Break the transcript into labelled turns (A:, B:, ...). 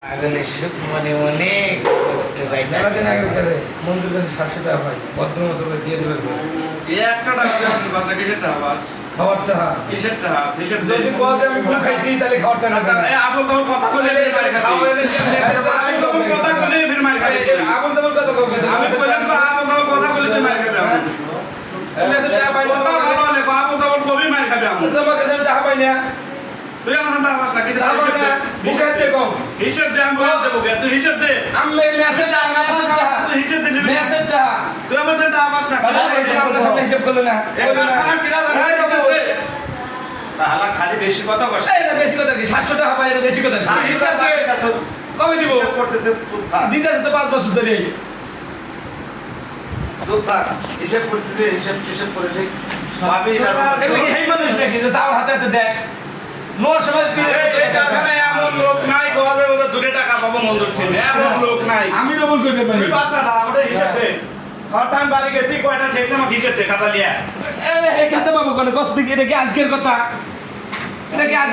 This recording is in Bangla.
A: আগুনের সুখ মনে মনে কষ্ট পাই
B: মেলা দিন আগে কাছে মন্দির কাছে 700 টাকা পাই ভদ্র মতো করে দিয়ে দেবে
C: এই একটা টাকা দেন বাস না কিসের টাকা বাস
B: খাবার টাকা
C: কিসের টাকা কিসের
B: যদি বলতে আমি ভুল খাইছি তাহলে খাবার টাকা দেন
C: এই আপন তো কথা বলে মার খাবি আমি তো কথা বলে ফির মার খাবি
B: আপন তো কথা কবে
C: আমি বললাম তো আপন তো কথা বলে তুই মার খাবি
B: আমি আসলে টাকা পাই না
C: কথা ভালো হলে আপন তো কবি মার খাবি আমি
B: তোমার কাছে টাকা পাই না
C: তুই আমার টাকা বাস না কিসের
B: টাকা পাই না বুঝাইতে কম
C: হিসাব দে আমি বলে দেবো তুই হিসাব দে
B: আমি মেসেজ টাকা
C: তুই হিসাব দে
B: মেসেজ টাকা
C: তুই আমার টাকা বাস না
B: আপনার সামনে হিসাব করলো না
C: একবার খানা কিনা জানা
D: তাহলে খালি বেশি কথা বসে
B: এই না বেশি কথা কি 700 টাকা পাই এটা বেশি কথা কি
D: হিসাব দে
B: কবে দিব
D: করতেছে চুপ থাক
B: দিতেছে তো 5 বছর ধরে
D: চুপ থাক হিসাব করতেছে হিসাব করে নে ভাবি
B: এগুলো কি এই মানুষ নাকি যে চাউল হাতে হাতে দেয় নোর সময় পিরে
C: এই কারখানায় এমন লোক নাই গজে ওদের 2 টাকা পাবো মন্দর থেকে এমন লোক নাই
B: আমি ডবল করতে পারি
C: তুই 5 টাকা আমাদের হিসাব দে খাওয়ার টাইম বাড়ি গেছি কয়টা ঠেকছে আমার হিসাব দে খাতা লিয়া
B: এই খাতে পাবো কোন কষ্ট কি এটা কি আজকের কথা এটা কি